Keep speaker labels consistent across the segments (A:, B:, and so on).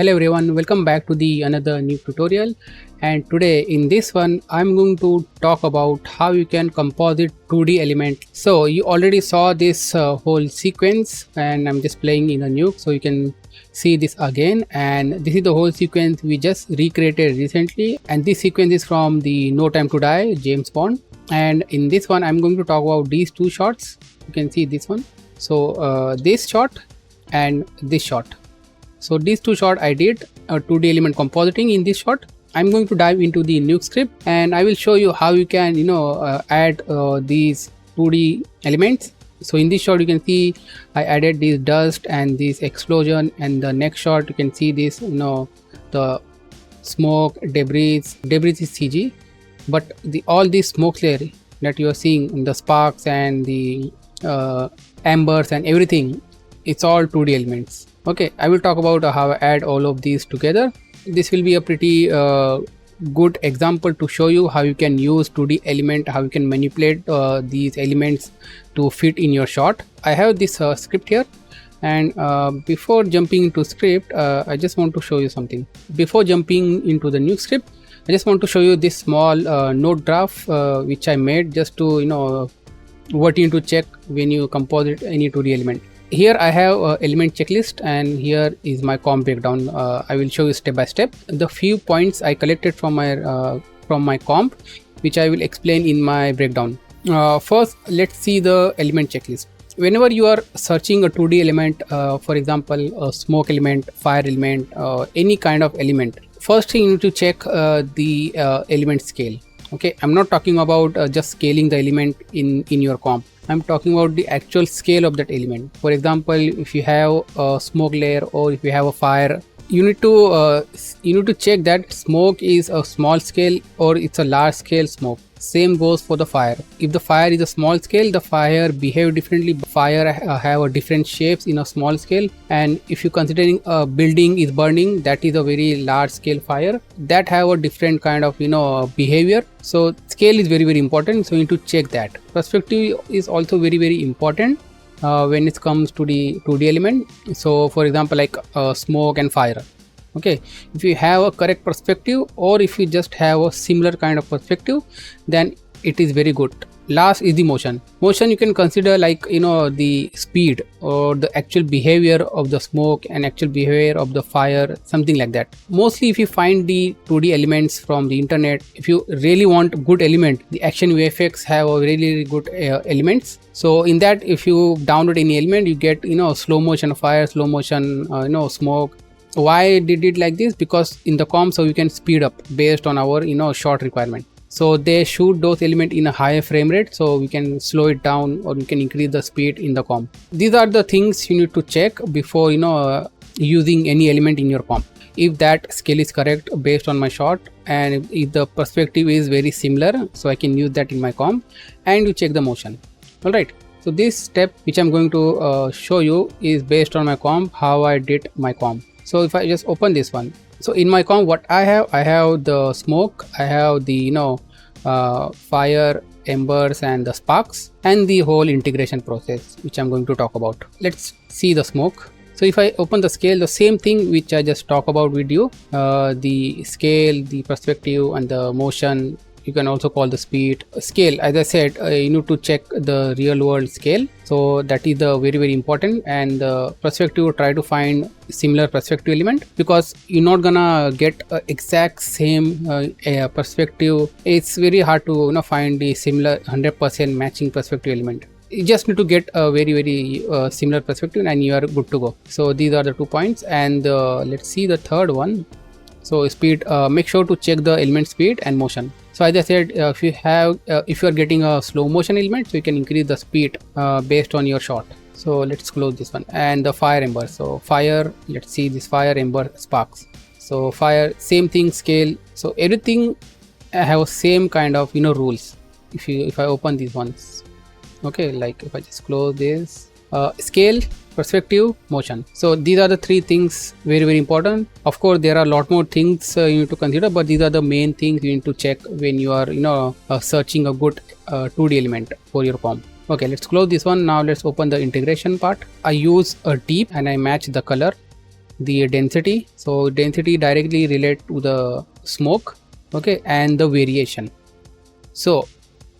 A: Hello everyone, welcome back to the another new tutorial, and today in this one I'm going to talk about how you can composite 2D element. So you already saw this whole sequence and I'm just playing in a Nuke, so you can see this again, and this is the whole sequence we just recreated recently, and this sequence is from the No Time to Die James Bond. And in this one I'm going to talk about these two shots. You can see this one, so this shot and this shot. So these two shots I did 2D element compositing. In this shot I'm going to dive into the Nuke script and I will show you how you can add these 2D elements. So in this shot you can see I added this dust and this explosion, and the next shot you can see this the smoke, debris is CG, but all these smoke layer that you are seeing, the sparks and the embers and everything, it's all 2D elements. Okay, I will talk about how I add all of these together. This will be a pretty good example to show you how you can use 2D element, how you can manipulate these elements to fit in your shot. I have this script here, and before jumping into script I just want to show you something. Before jumping into the Nuke script, I just want to show you this small node graph which I made just to what you need to check when you composite any 2D element. Here I have element checklist, and here is my comp breakdown. I will show you step by step the few points I collected from my comp, which I will explain in my breakdown. First, let's see the element checklist. Whenever you are searching a 2D element, for example a smoke element, fire element, any kind of element, first thing you need to check the element scale. Okay, I'm not talking about just scaling the element in your comp. I'm talking about the actual scale of that element. For example, if you have a smoke layer or if you have a fire, you need to check that smoke is a small scale or it's a large scale smoke. Same goes for the fire. If the fire is a small scale, the fire behave differently. Fire have a different shapes in a small scale, and if you considering a building is burning, that is a very large scale fire, that have a different kind of behavior. So scale is very important, so you need to check that. Perspective is also very important when it comes to the 2D element. So for example, like smoke and fire. Okay, if you have a correct perspective or if you just have a similar kind of perspective, then it is very good. Last is the motion. You can consider like the speed or the actual behavior of the smoke and actual behavior of the fire, something like that. Mostly if you find the 2D elements from the internet, if you really want good element, the action VFX have a really good elements. So in that, if you download any element, you get slow motion fire, slow motion smoke. Why did it like this? Because in the comp, so you can speed up based on our short requirement. So they shoot those elements in a higher frame rate, so we can slow it down or we can increase the speed in the comp. These are the things you need to check before using any element in your comp. If that scale is correct based on my shot, and if the perspective is very similar, so I can use that in my comp, and you check the motion. All right. So this step which I'm going to show you is based on my comp, how I did my comp. So if I just open this one, so in my comp what I have the smoke, I have the fire, embers and the sparks, and the whole integration process which I'm going to talk about. Let's see the smoke. So if I open the scale, the same thing which I just talk about with you, the scale, the perspective and the motion. You can also call the speed. Scale, as I said, you need to check the real world scale, so that is the very important. And the perspective, try to find similar perspective element, because you're not gonna get exact same perspective. It's very hard to find the similar 100% matching perspective element. You just need to get a very similar perspective and you are good to go. So these are the 2 points, and let's see the third one. So speed, make sure to check the element speed and motion. So as I said, if you are getting a slow motion element, so you can increase the speed based on your shot. So let's close this one. And the fire ember. So fire, let's see this fire ember sparks. So fire, same thing, scale. So everything have same kind of rules. If I open these ones, okay, like if I just close this, scale, perspective, motion. So these are the 3 things very important. Of course there are a lot more things you need to consider, but these are the main things you need to check when you are searching a good 2D element for your comp. Okay, let's close this one. Now let's open the integration part. I use a deep and I match the color the density. So density directly relate to the smoke, okay, and the variation. So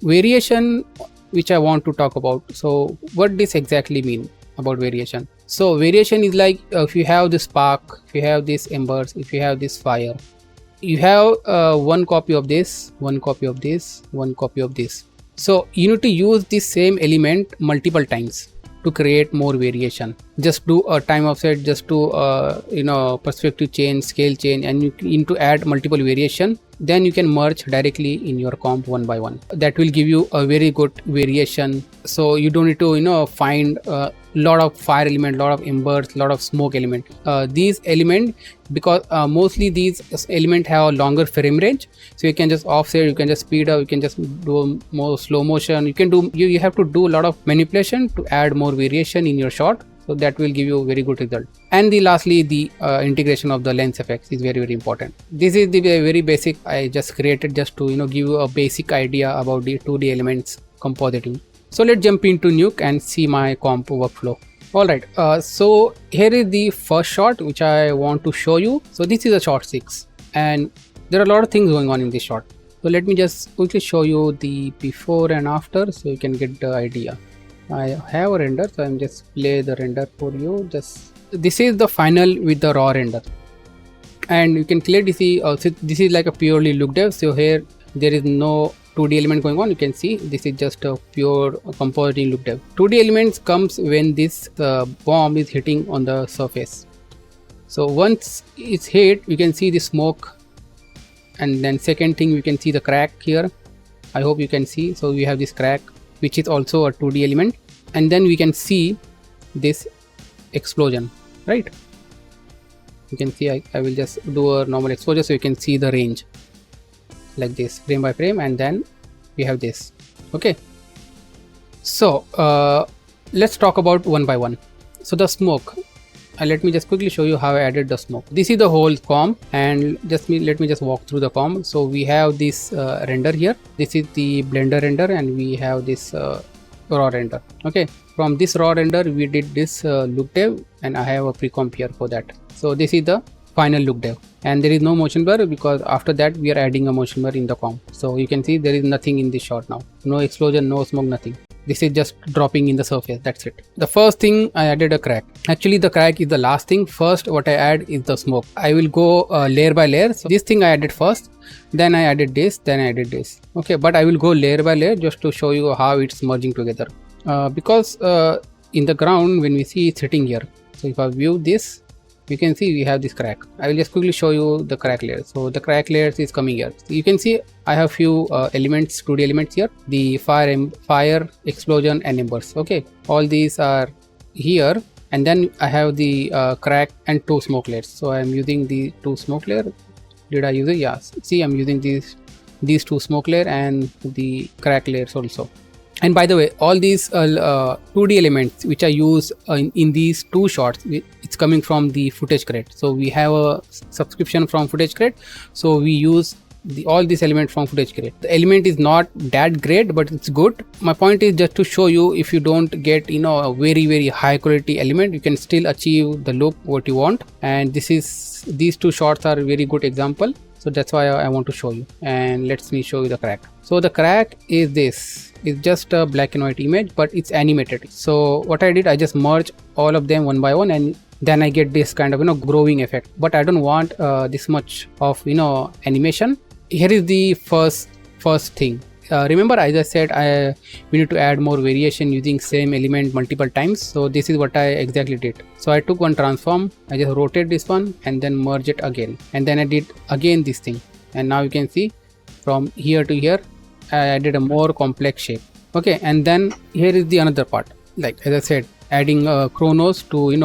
A: variation, which I want to talk about. So what this exactly mean about variation? So variation is like if you have this spark, if you have this embers, if you have this fire, you have one copy of this, one copy of this, one copy of this. So you need to use this same element multiple times to create more variation. Just do a time offset, just do perspective change, scale change, and you need to add multiple variation. Then you can merge directly in your comp one by one. That will give you a very good variation. So you don't need to find a lot of fire element, lot of embers, lot of smoke element. These element, because mostly these element have a longer frame range, so you can just offset, you can just speed up, you can just do more slow motion. You can do you have to do a lot of manipulation to add more variation in your shot. So that will give you a very good result. And lastly, the integration of the lens effects is very, very important. This is the very basic I just created just to give you a basic idea about the 2D elements compositing. So let's jump into Nuke and see my comp workflow. Alright, so here is the first shot which I want to show you. So this is a shot 6 and there are a lot of things going on in this shot. So let me just quickly show you the before and after so you can get the idea. I have a render, so I'm just play the render for you. Just this is the final with the raw render, and you can clearly see also this is like a purely look dev. So here there is no 2D element going on. You can see this is just a pure compositing look dev. 2D elements comes when this bomb is hitting on the surface. So once it's hit, you can see the smoke, and then second thing you can see the crack here. I hope you can see. So we have this crack, which is also a 2D element, and then we can see this explosion, right? You can see I will just do a normal exposure so you can see the range like this frame by frame, and then we have this. Okay, so let's talk about one by one. So the smoke, let me just quickly show you how I added the smoke. This is the whole comp, and let me just walk through the comp. So we have this render here. This is the blender render, and we have this raw render. Okay, from this raw render we did this look dev, and I have a pre-comp here for that. So this is the final look dev, and there is no motion blur because after that we are adding a motion blur in the comp. So you can see there is nothing in this shot now. No explosion, no smoke, nothing. This is just dropping in the surface, that's it. The first thing I added a crack. Actually the crack is the last thing. First what I add is the smoke. I will go layer by layer. So this thing I added first, then I added this, then I added this. Okay, but I will go layer by layer just to show you how it's merging together. Because in the ground when we see it's hitting here, so if I view this, you can see we have this crack. I will just quickly show you the crack layer. So the crack layers is coming here. So you can see I have few elements, 2D elements here, the fire, explosion and embers. Okay, all these are here, and then I have the crack and 2 smoke layers. So I am using the 2 smoke layer. Did I use it? Yes. See, I'm using these 2 smoke layer and the crack layers also. And by the way, all these 2D elements which I use in these 2 shots, it's coming from the footage crate. So we have a subscription from footage crate, so we use all these elements from footage crate. The element is not that great, but it's good. My point is just to show you, if you don't get a very high quality element, you can still achieve the look what you want. And these 2 shots are a very good example. So that's why I want to show you, and let me show you the crack. So the crack is this. It's just a black and white image, but it's animated. So what I did, I just merged all of them one by one, and then I get this kind of growing effect. But I don't want this much of animation. Here is the first thing. Remember, as I said, we need to add more variation using same element multiple times. So this is what I exactly did. So I took one transform, I just rotate this one and then merge it again, and then I did again this thing, and now you can see from here to here I added a more complex shape. Okay, and then here is the another part, like as I said, adding chronos to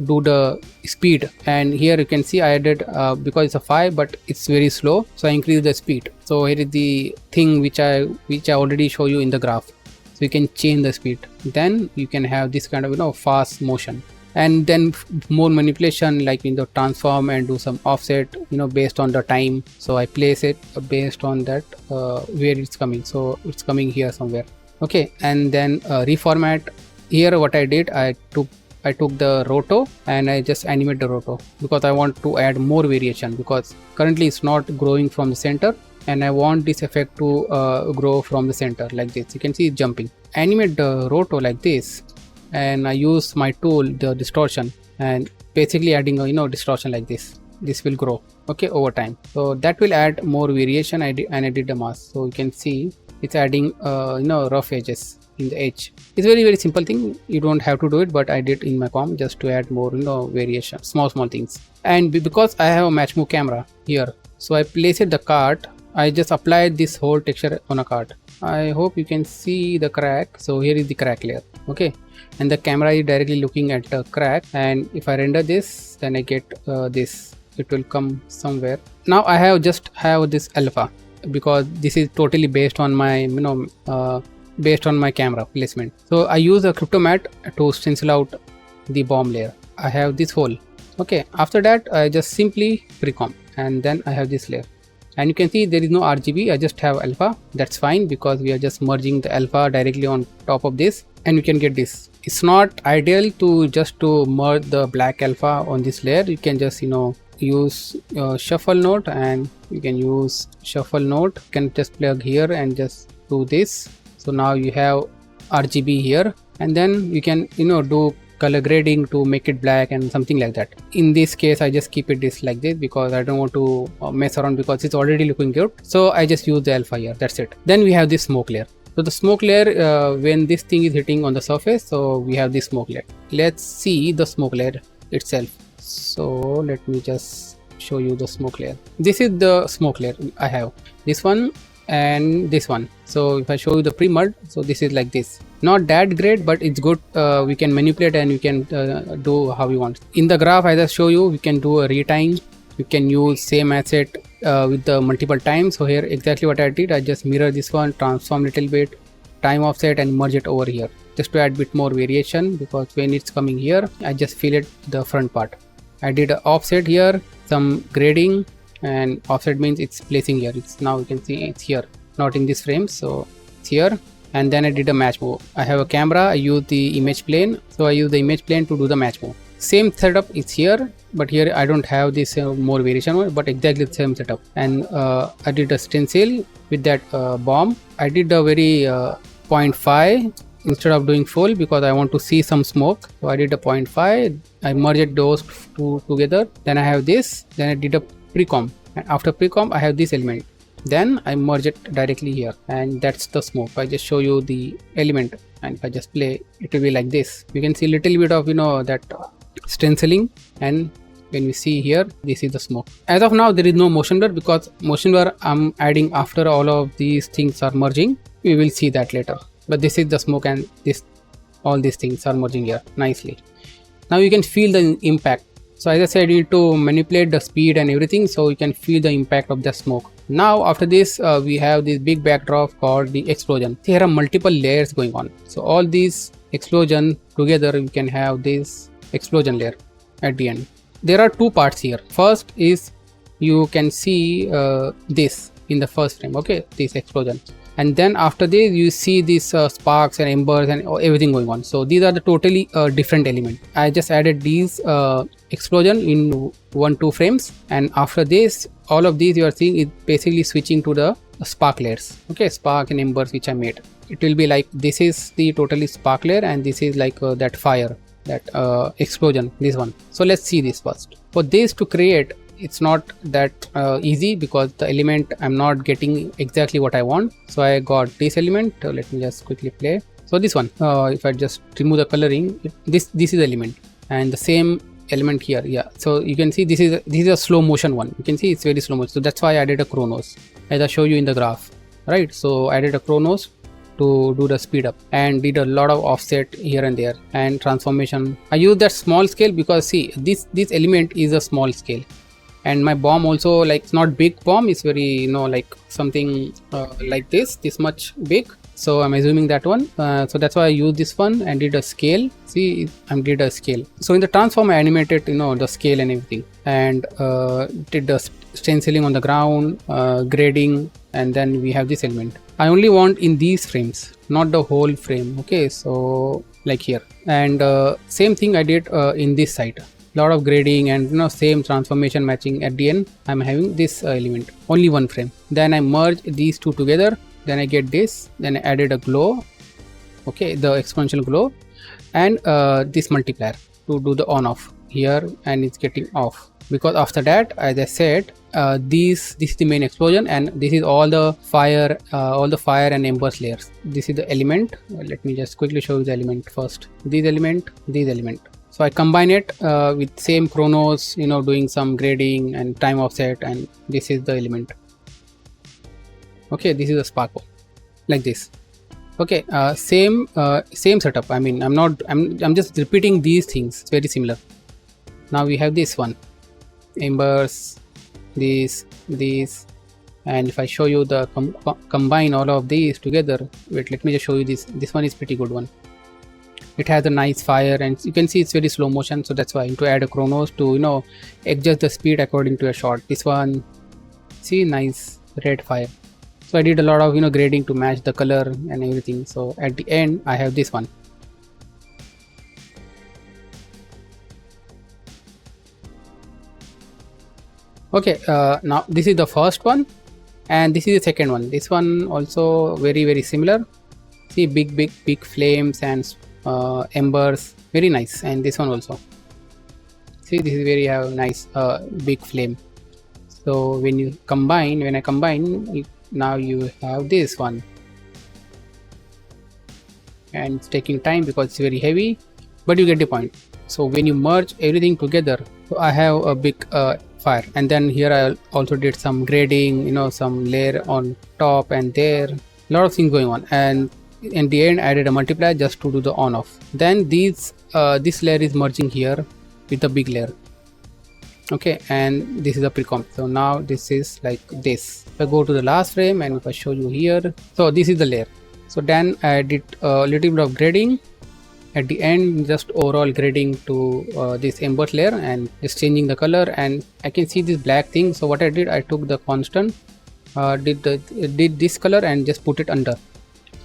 A: do the speed. And here you can see I added because it's a 5 but it's very slow, so I increase the speed. So here is the thing which I already show you in the graph. So you can change the speed, then you can have this kind of fast motion, and then more manipulation like transform and do some offset based on the time. So I place it based on that where it's coming. So it's coming here somewhere. Okay, and then reformat. Here what I did, I took I took the roto and I just animate the roto because I want to add more variation, because currently it's not growing from the center and I want this effect to grow from the center like this. You can see it jumping. Animate the roto like this, and I use my tool, the distortion, and basically adding a distortion like this. This will grow, okay, over time. So that will add more variation. I did the mask, so you can see it's adding rough edges in the edge. It's very simple thing. You don't have to do it, but I did in my comp just to add more variation, small things. And because I have a match move camera here, so I placed the cart. I just applied this whole texture on a cart. I hope you can see the crack. So here is the crack layer, okay, and the camera is directly looking at the crack. And if I render this, then I get this. It will come somewhere. Now I have this alpha, because this is totally based on my based on my camera placement. So I use a crypto mat to stencil out the bomb layer. I have this hole, okay. After that I just simply pre-comp, and then I have this layer, and you can see there is no RGB. I just have alpha. That's fine, because we are just merging the alpha directly on top of this, and you can get this. It's not ideal to merge the black alpha on this layer. You can just use shuffle node, and you can use shuffle node. You can just plug here and just do this. So now you have RGB here, and then you can do color grading to make it black and something like that. In this case I just keep it this like this, because I don't want to mess around, because it's already looking good. So I just use the alpha here. That's it. Then we have this smoke layer. So the smoke layer, when this thing is hitting on the surface, so we have this smoke layer. Let's see the smoke layer itself. So let me just show you the smoke layer. This is the smoke layer. I have this one and this one. So if I show you the pre-merge, so this is like this. Not that great, but it's good. We can manipulate and we can do how we want. In the graph I just show you, we can do a retying. You can use same asset with the multiple times. So here exactly what I did, I just mirror this one, transform little bit, time offset, and merge it over here, just to add bit more variation, because when it's coming here I just fill it the front part. I did an offset here, some grading, and offset means it's placing here. It's now you can see it's here, not in this frame, so it's here. And then I did a match move. I have a camera, I use the image plane, so I use the image plane to do the match move. Same setup is here, but here I don't have this more variation, but exactly the same setup. And I did a stencil with that bomb. I did a very 0.5 instead of doing full, because I want to see some smoke. So I did a 0.5. I merged those two together. Then I have this. Then I did a pre-comp, and after pre-comp I have this element. Then I merge it directly here, and that's the smoke. I just show you the element, and if I just play, it will be like this. You can see little bit of that stenciling, and when we see here, this is the smoke. As of now there is no motion blur, because motion blur I'm adding after all of these things are merging. We will see that later, but this is the smoke, and all these things are merging here nicely. Now you can feel the impact. So as I said, you need to manipulate the speed and everything, so you can feel the impact of the smoke. Now after this we have this big backdrop called the explosion. Here are multiple layers going on, so all these explosion together, you can have this explosion layer at the end. There are two parts here. First is you can see this in the first frame, okay, this explosion, and then after this you see these sparks and embers and everything going on. So these are the totally different element. I just added these explosion in 1-2 frames, and after this all of these you are seeing is basically switching to the spark layers, okay, spark and embers which I made. It will be like this is the totally spark layer, and this is like that fire, that explosion, this one. So let's see this first. For this to create, it's not that easy, because the element I'm not getting exactly what I want. So I got this element. Let me just quickly play. So this one, if I just remove the coloring, this is the element, and the same element here. Yeah, so you can see this is a slow motion one. You can see it's very slow motion. So that's why I added a chronos, as I show you in the graph, right? So I added a chronos to do the speed up, and did a lot of offset here and there, and transformation. I use that small scale because see this element is a small scale, and my bomb also, like, it's not big bomb, it's very like something like this much big. So I'm assuming that one, so that's why I use this one and did a scale. See, I did a scale. So in the transform I animated the scale and everything, and did the stenciling on the ground, grading, and then we have this element. I only want in these frames, not the whole frame, okay. So like here. And same thing I did in this side, lot of grading and same transformation matching. At the end I'm having this element, only one frame. Then I merge these two together, then I get this, then I added a glow, okay, the exponential glow, and this multiplier to do the on off here, and it's getting off because after that, as I said, this is the main explosion, and this is all the fire and embers layers. This is the element. Let me just quickly show you the element first. This element. So I combine it with same chronos, doing some grading and time offset, and this is the element. Okay, this is a sparkle like this. Okay, same setup. I mean, I'm just repeating these things. It's very similar. Now we have this one, embers, these, and if I show you the combine all of these together, wait, let me just show you this. This one is pretty good one. It has a nice fire, and you can see it's very slow motion, so that's why I need to add a chronos to adjust the speed according to a shot. This one, see, nice red fire. So I did a lot of grading to match the color and everything. So at the end I have this one. Okay, now this is the first one, and this is the second one. This one also very similar. See, big flames and embers, very nice. And this one also, see, this is very nice big flame. So when I combine, now you have this one, and it's taking time because it's very heavy, but you get the point. So when you merge everything together, so I have a big fire, and then here I also did some grading, some layer on top and there, a lot of things going on, and in the end I did a multiplier just to do the on off. Then this layer is merging here with the big layer. Okay, and this is a pre-comp. So now this is like this. If I go to the last frame and if I show you here, so this is the layer. So then I did a little bit of grading at the end, just overall grading to this embers layer and just changing the color, and I can see this black thing. So what I did, I took the constant, did this color and just put it under.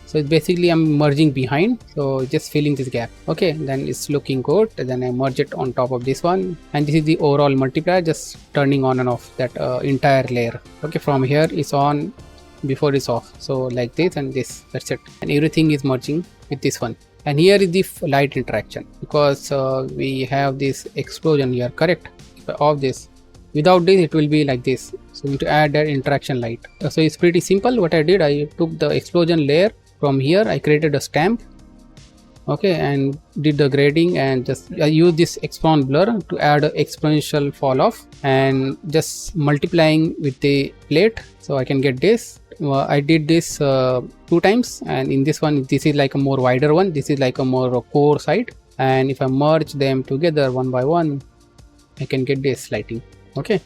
A: So it's basically I'm merging behind, so just filling this gap. Okay, then it's looking good. Then I merge it on top of this one, and this is the overall multiplier, just turning on and off that entire layer. Okay, from here it's on, before it's off. So like this and this, that's it, and everything is merging with this one. And here is the light interaction, because we have this explosion here, correct? If I off this, without this it will be like this. So we need to add that interaction light. So it's pretty simple. What I did, I took the explosion layer. From here I created a stamp, okay, and did the grading, and just I use this expon blur to add an exponential fall off, and just multiplying with the plate, so I can get this. I did this 2 times, and in this one, this is like a more wider one, this is like a more core side, and if I merge them together one by one, I can get this lighting. Okay,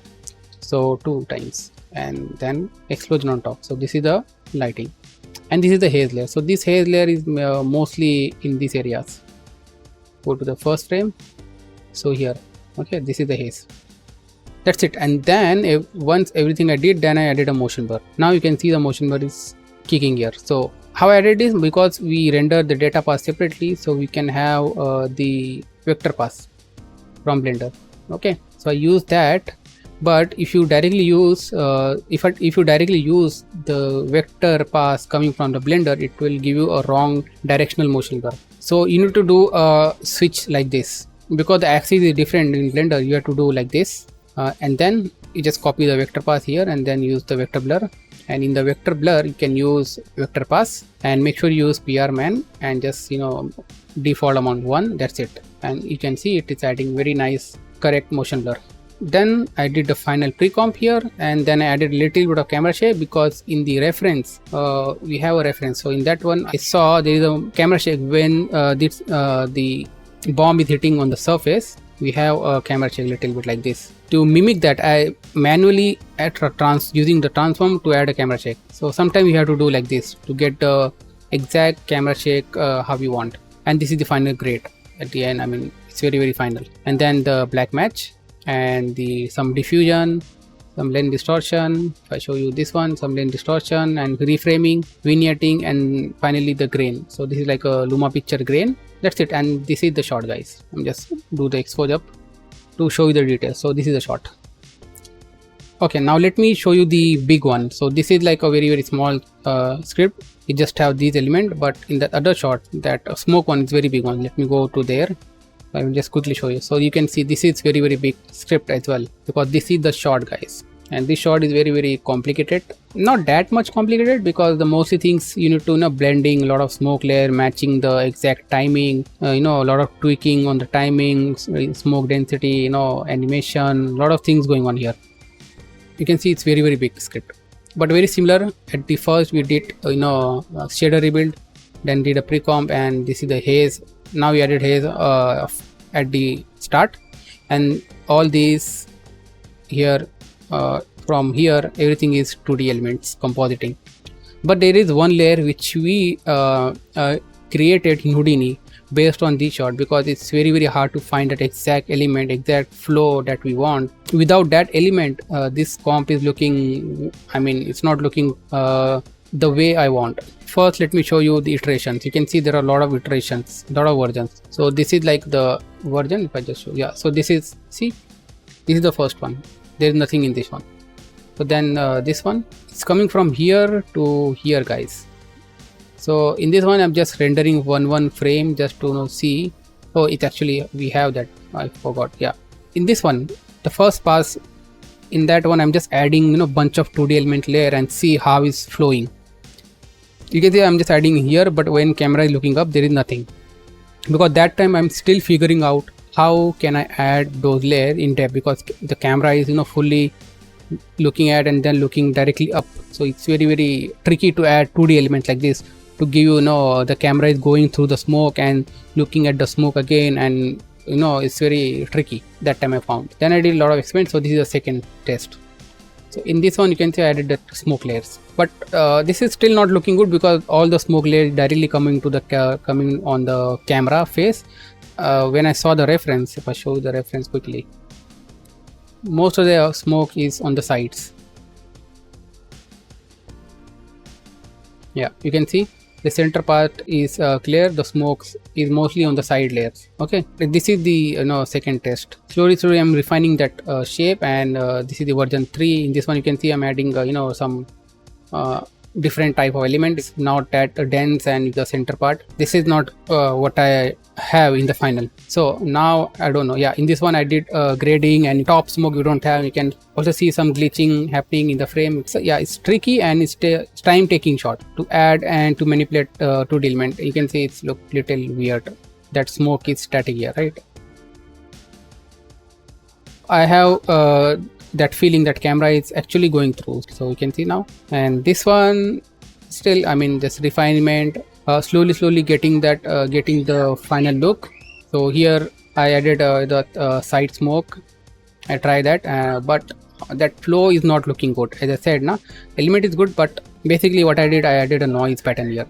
A: so 2 times, and then explosion on top. So this is the lighting. And this is the haze layer. So this haze layer is mostly in these areas. Go to the first frame. So here, okay, this is the haze. That's it. And then once everything I did, then I added a motion blur. Now you can see the motion blur is kicking here. So how I added this, because we render the data path separately, so we can have the vector path from Blender. Okay, so I use that. But if you directly use if you directly use the vector path coming from the Blender, it will give you a wrong directional motion blur. So you need to do a switch like this, because the axis is different in Blender. You have to do like this, and then you just copy the vector path here and then use the vector blur. And in the vector blur you can use vector path, and make sure you use PRMan and just default amount 1. That's it, and you can see it is adding very nice correct motion blur. Then I did the final pre-comp here, and then I added a little bit of camera shake, because in the reference we have a reference. So in that one I saw there is a camera shake when the bomb is hitting on the surface. We have a camera shake little bit like this. To mimic that, I manually add using the transform to add a camera shake. So sometimes you have to do like this to get the exact camera shake how you want. And this is the final grade at the end. I mean, it's very final. And then the black match, and some diffusion, some blend distortion. If I show you this one, some blend distortion and reframing, vignetting, and finally the grain. So this is like a Luma picture grain. That's it, and this is the shot, guys. I'm just do the expose up to show you the details. So this is the shot. Okay, now let me show you the big one. So this is like a very small script. It just have these elements, but in the other shot, that smoke one is very big one. Let me go to there. I will just quickly show you. So you can see this is very big script as well, because this is the shot, guys. And this shot is very complicated. Not that much complicated, because the mostly things you need to blending, a lot of smoke layer, matching the exact timing, a lot of tweaking on the timing, smoke density, animation, a lot of things going on here. You can see it's very big script, but very similar. At the first we did shader rebuild, then did a pre-comp, and this is the haze. Now we added haze at the start, and all these here from here everything is 2D elements compositing. But there is one layer which we created in Houdini based on this shot, because it's very hard to find that exact element, exact flow that we want. Without that element, this comp is looking, it's not looking the way I want. First, let me show you the iterations. You can see there are a lot of iterations, a lot of versions. So this is like the version. If I just show, yeah, so this is, see, this is the first one. There is nothing in this one. So then this one, it's coming from here to here, guys. So in this one I'm just rendering one frame just to see. Oh, it actually, we have that, I forgot. Yeah, in this one, the first pass, in that one I'm just adding bunch of 2D element layer and see how it's flowing. You can see I'm just adding here, but when camera is looking up there is nothing, because that time I'm still figuring out how can I add those layers in depth, because the camera is fully looking at and then looking directly up. So it's very tricky to add 2D elements like this, to give the camera is going through the smoke and looking at the smoke again, and it's very tricky. That time I found. Then I did a lot of experiments. So this is the second test. So in this one you can see I added the smoke layers, but this is still not looking good, because all the smoke layers directly coming to the coming on the camera face. When I saw the reference, if I show the reference quickly, most of the smoke is on the sides. Yeah, you can see the center part is clear, the smoke is mostly on the side layers. Okay, this is the second test. Slowly I'm refining that shape, and this is the version 3. In this one you can see I'm adding some different type of element. It's not that dense, and the center part, this is not what I have in the final. So now I don't know. Yeah, in this one I did grading, and top smoke you don't have. You can also see some glitching happening in the frame. So yeah, it's tricky, and it's time taking shot to add and to manipulate 2D element. You can see it's look little weird. That smoke is static here, right? I have that feeling that camera is actually going through, so you can see now. And this one still, this refinement, slowly getting that getting the final look. So here I added the side smoke. I try that, but that flow is not looking good. As I said, element is good, but basically what I added a noise pattern here.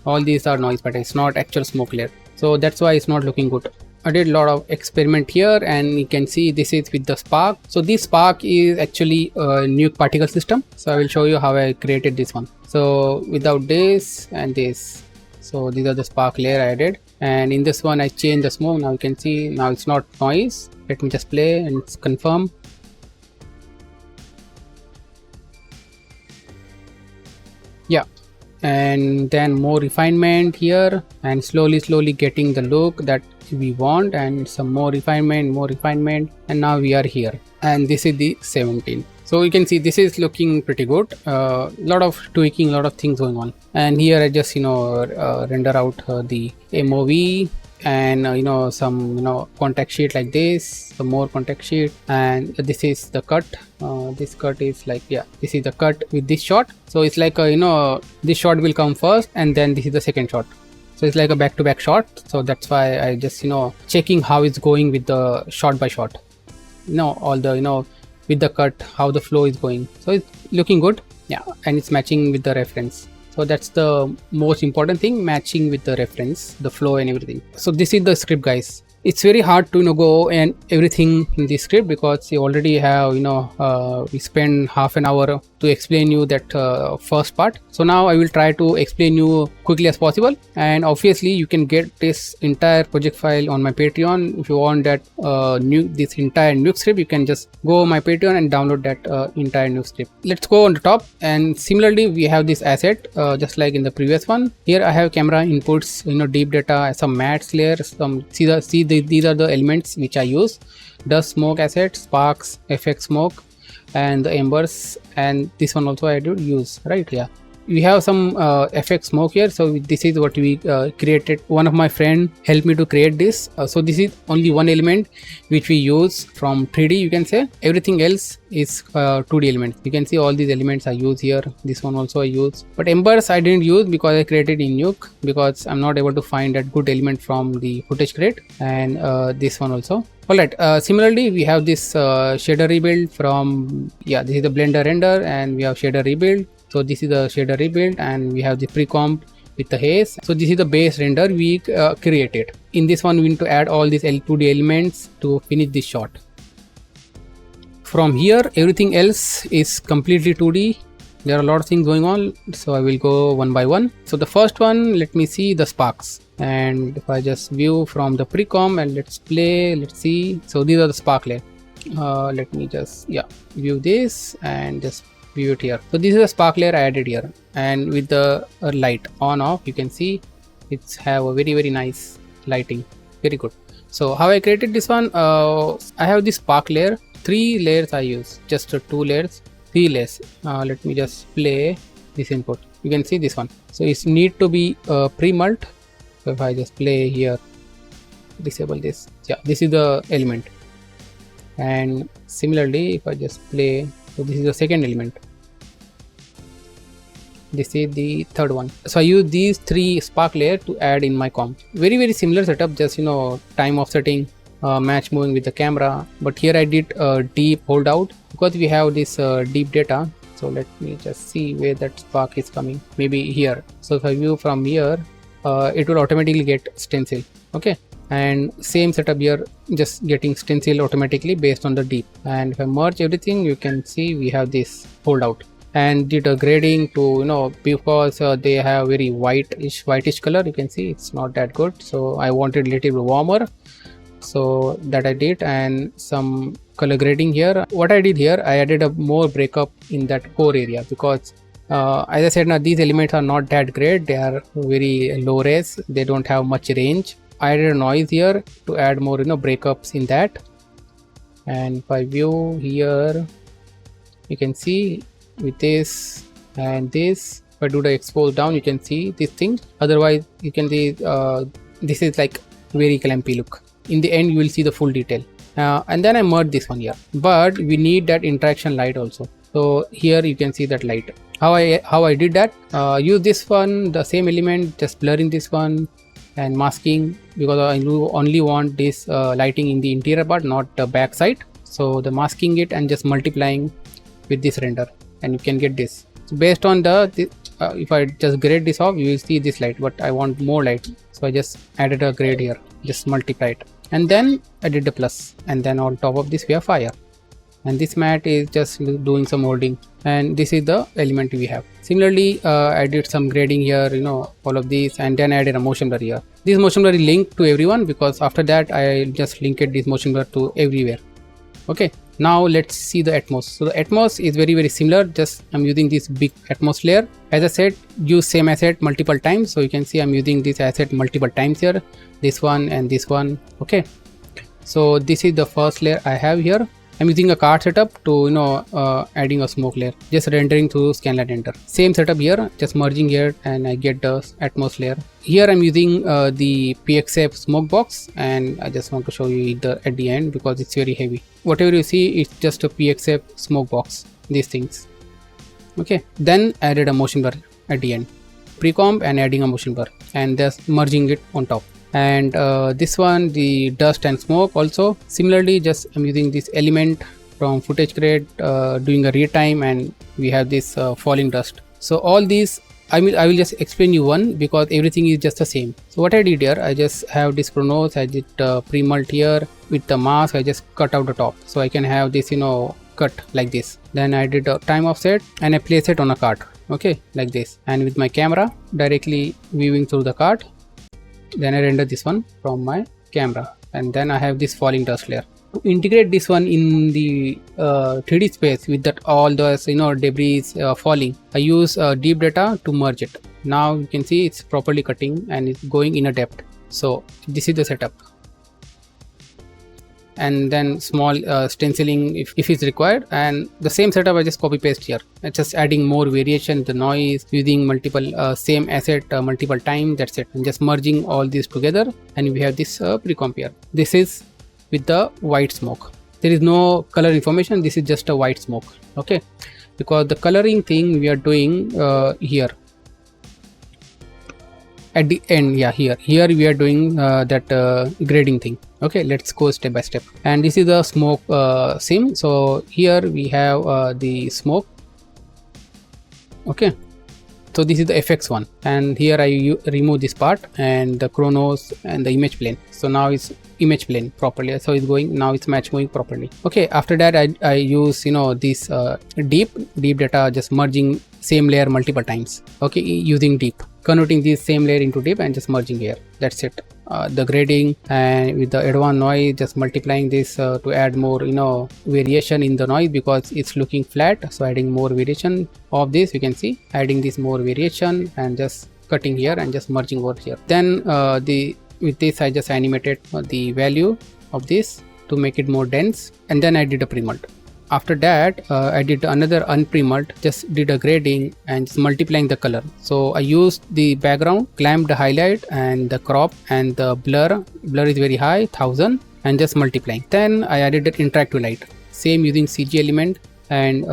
A: All these are noise patterns, it's not actual smoke layer, so that's why it's not looking good. I did a lot of experiment here, and you can see this is with the spark. So this spark is actually a Nuke particle system. So I will show you how I created this one. So without this and this, so these are the spark layer I added, and in this one I changed the smoke. Now you can see now it's not noise. Let me just play and confirm. Yeah, and then more refinement here, and slowly getting the look that we want, and some more refinement, and now we are here, and this is the 17. So you can see this is looking pretty good. Lot of tweaking, lot of things going on, and here I just render out the MOV, and some contact sheet like this, some more contact sheet, and this is the cut. This cut is like, yeah, this is the cut with this shot. So it's like this shot will come first, and then this is the second shot. So it's like a back-to-back shot. So that's why I just checking how it's going with the shot by shot, all the with the cut, how the flow is going. So it's looking good. Yeah, and it's matching with the reference. So that's the most important thing, matching with the reference, the flow and everything. So this is the script, guys. It's very hard to go and everything in the script, because you already have we spend half an hour to explain you that first part. So now I will try to explain you quickly as possible, and obviously you can get this entire project file on my Patreon. If you want that this entire Nuke script, you can just go my Patreon and download that entire Nuke script. Let's go on the top, and similarly we have this asset just like in the previous one. Here I have camera inputs, deep data, some matte layers, some these are the elements which I use: dust, smoke asset, sparks, effect smoke, and the embers, and this one also I do use, right? Yeah, we have some effect smoke here. So this is what we created. One of my friend helped me to create this. So this is only one element which we use from 3D, you can say. Everything else is 2D elements. You can see all these elements I use here. This one also I use, but embers I didn't use because I created in Nuke, because I'm not able to find that good element from the footage crate. And this one also. Alright, similarly we have this shader rebuild from, this is the Blender render, and we have shader rebuild. So this is the shader rebuild, and we have the pre-comp with the haze. So this is the base render we created. In this one we need to add all these L2D elements to finish this shot. From here everything else is completely 2D. There are a lot of things going on, so I will go one by one. So the first one, let me see the sparks, and if I just view from the pre-comp and let's play, let's see. So these are the spark layer. Let me just view this and just view it here. So this is a spark layer I added here, and with the light on off, you can see it's have a very nice lighting, very good. So how I created this one, I have this spark layer, 3 layers I use, just 2 layers, 3 layers. Let me just play this input. You can see this one. So it's need to be pre-mult. So if I just play here, disable this. Yeah, this is the element. And similarly, if I just play, so this is the second element. This is the third one. So I use these 3 spark layer to add in my comp. Very similar setup, just time offsetting, match moving with the camera. But here I did deep hold out because we have this deep data. So let me just see where that spark is coming. Maybe here. So if I view from here, it will automatically get stencil. Okay. And same setup here, just getting stencil automatically based on the deep. And if I merge everything, you can see we have this hold out, and did a grading to because they have very whitish color. You can see it's not that good, so I wanted a little warmer, so that I did. And some color grading here. What I did here, I added a more breakup in that core area, because as I said, now these elements are not that great. They are very low res, they don't have much range. I added a noise here to add more breakups in that. And if I view here, you can see with this and this, if I do the expose down, you can see this thing. Otherwise you can see this is like very clumpy look. In the end you will see the full detail. And then I merged this one here, but we need that interaction light also. So here you can see that light. How I did that, use this one, the same element, just blurring this one and masking, because I only want this lighting in the interior part, not the back side. So the masking it and just multiplying with this render, and you can get this. So based on the if I just grade this off, you will see this light, but I want more light, so I just added a grade here, just multiply it, and then I did the plus, and then on top of this we have fire, and this matte is just doing some molding, and this is the element we have. Similarly, I did some grading here, all of these, and then I added a motion blur here. This motion blur is linked to everyone, because after that I just linked this motion blur to everywhere. Okay, now let's see the Atmos. So the Atmos is very similar, just I'm using this big Atmos layer. As I said, use same asset multiple times, so you can see I'm using this asset multiple times here, this one and this one. Okay, so this is the first layer I have here. I'm using a card setup to adding a smoke layer, just rendering through scanline render. Same setup here, just merging here, and I get the Atmos layer. Here I'm using the PXF smoke box, and I just want to show you at the end, because it's very heavy. Whatever you see, it's just a PXF smoke box, these things. Okay, then added a motion blur at the end, pre-comp and adding a motion blur, and just merging it on top. And this one, the dust and smoke also. Similarly, just I'm using this element from footage crate, doing a retime, and we have this falling dust. So all these I will just explain you one, because everything is just the same. So what I did here, I just have this chronos, I did pre-mult here with the mask. I just cut out the top, so I can have this, you know, cut like this. Then I did a time offset and I place it on a card, okay, like this. And with my camera directly viewing through the card, then I render this one from my camera, and then I have this falling dust layer. To integrate this one in the 3D space with that all those, you know, debris falling, I use deep data to merge it. Now you can see it's properly cutting and it's going in a depth. So this is the setup. And then small stenciling if it's required, and the same setup I just copy paste here. I'm just adding more variation, the noise, using multiple same asset multiple times. That's it. I'm just merging all these together, and we have this pre-comp here. This is with the white smoke. There is no color information, this is just a white smoke, okay, because the coloring thing we are doing here at the end. Yeah, here we are doing that grading thing. Okay, let's go step by step. And this is the smoke sim. So here we have the smoke, okay. So this is the effects one, and here I remove this part and the chronos and the image plane. So now it's image plane properly, so it's going, now it's match going properly. Okay, after that I use, you know, this deep data, just merging same layer multiple times, okay, using deep, converting this same layer into deep and just merging here. That's it. The grading, and with the advanced noise, just multiplying this to add more, you know, variation in the noise, because it's looking flat. So adding more variation of this, you can see adding this more variation and just cutting here and just merging over here. Then with this I just animated the value of this to make it more dense, and then I did a pre-mult. After that I did another unpre-mult, just did a grading and just multiplying the color. So I used the background, clamped the highlight and the crop, and the blur is very high, 1000, and just multiplying. Then I added that interactive light, same using CG element, and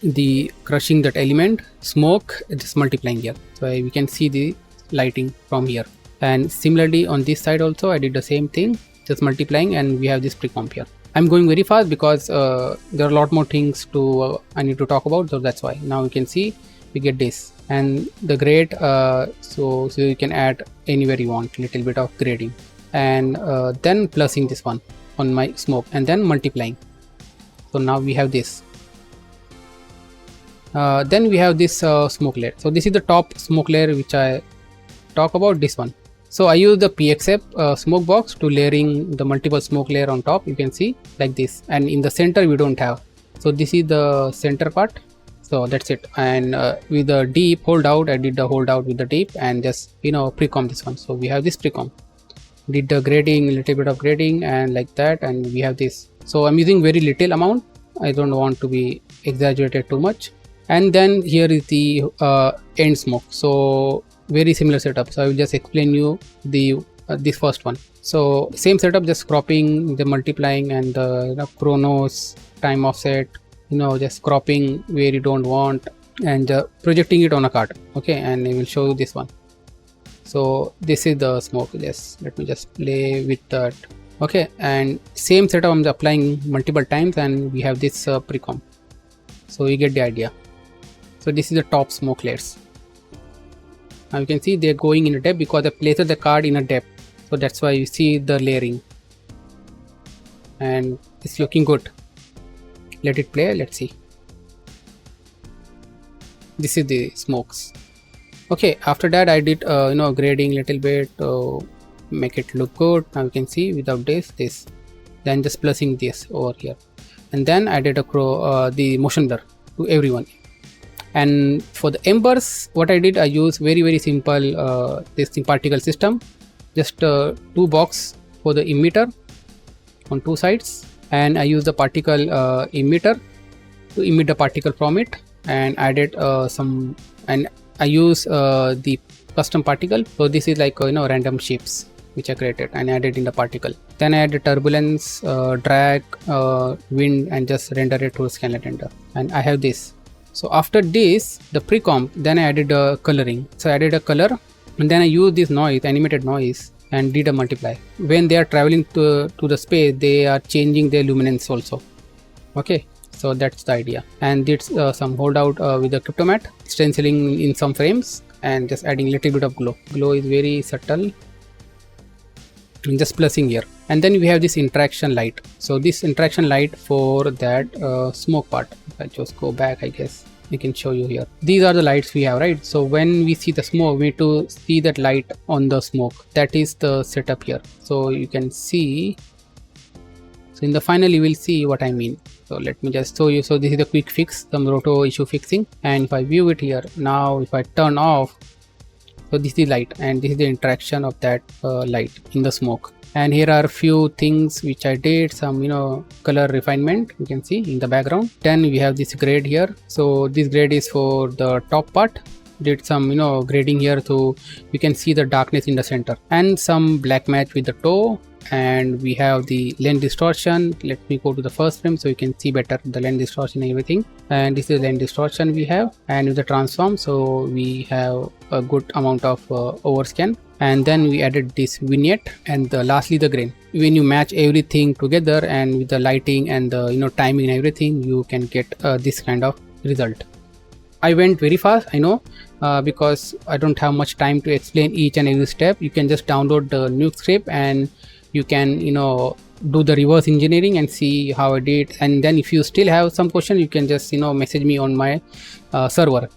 A: the crushing that element, smoke, just multiplying here. So we can see the lighting from here. And similarly on this side also I did the same thing, just multiplying, and we have this pre-comp here. I'm going very fast because there are a lot more things to I need to talk about, so that's why. Now you can see we get this, and the grade, so you can add anywhere you want, little bit of grading, and then plusing this one on my smoke, and then multiplying. So now we have this. Then we have this smoke layer. So this is the top smoke layer which I talk about, this one. So I use the PXF smoke box to layering the multiple smoke layer on top. You can see like this, and in the center we don't have. So this is the center part. So that's it. And with the deep hold out, I did the hold out with the deep and just, you know, pre-comp this one. So we have this pre-comp. Did the grading, a little bit of grading and like that, and we have this. So I'm using very little amount. I don't want to be exaggerated too much. And then here is the end smoke. So very similar setup. So I will just explain you the this first one. So same setup, just cropping, the multiplying, and the, you know, chronos, time offset, you know, just cropping where you don't want, and projecting it on a card. Okay, and I will show you this one. So this is the smoke. Just let me just play with that. Okay, and same setup I'm applying multiple times, and we have this pre-comp. So you get the idea. So this is the top smoke layers. Now you can see they're going in a depth because I placed the card in a depth. So that's why you see the layering, and it's looking good. Let it play. Let's see. This is the smokes. Okay, after that I did you know, grading little bit to make it look good. Now you can see without this, then just plusing this over here, and then I did a the motion blur to everyone. And for the embers, what I did, I use very simple this particle system. Just 2 box for the emitter on 2 sides, and I use the particle emitter to emit the particle from it, and added some, and I use the custom particle. So this is like, you know, random shapes which I created and added in the particle. Then I added turbulence, drag, wind, and just render it to scanline render, and I have this. So after this, the pre-comp, then I added a coloring. So I added a color, and then I used this noise, animated noise, and did a multiply. When they are traveling to the space, they are changing their luminance also. Okay, so that's the idea. And did some hold out with the cryptomat, stenciling in some frames, and just adding a little bit of glow is very subtle, and just plussing here. And then we have this interaction light. So this interaction light for that smoke part, if I just go back, I guess we can show you here. These are the lights we have, right? So when we see the smoke, we need to see that light on the smoke. That is the setup here. So you can see, so in the final you will see what I mean. So let me just show you. So this is the quick fix, some roto issue fixing, and if I view it here now, if I turn off, so this is the light, and this is the interaction of that light in the smoke. And here are a few things which I did, some color refinement you can see in the background. Then we have this grade here. So this grade is for the top part. Did some grading here, so you can see the darkness in the center, and some black match with the toe. And we have the lens distortion. Let me go to the first frame so you can see better the lens distortion and everything. And this is lens distortion we have, and with the transform, so we have a good amount of overscan. And then we added this vignette, and lastly the grain. When you match everything together and with the lighting and the timing and everything, you can get this kind of result. I went very fast, I know, because I don't have much time to explain each and every step. You can just download the Nuke Script and you can do the reverse engineering and see how I did. And then if you still have some question, you can just message me on my server.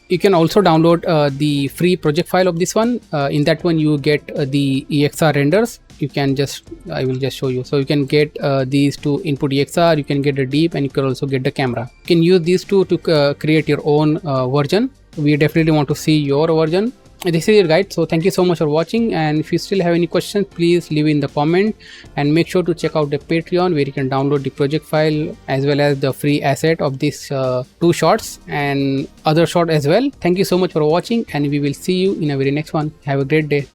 A: You can also download the free project file of this one. In that one you get the EXR renders. You can just, I will just show you. So you can get these two input EXR, you can get the deep, and you can also get the camera. You can use these two to create your own version. We definitely want to see your version. This is your guide. So thank you so much for watching, and if you still have any questions, please leave in the comment, and make sure to check out the Patreon where you can download the project file as well as the free asset of these two shots and other shot as well. Thank you so much for watching, and we will see you in a very next one. Have a great day.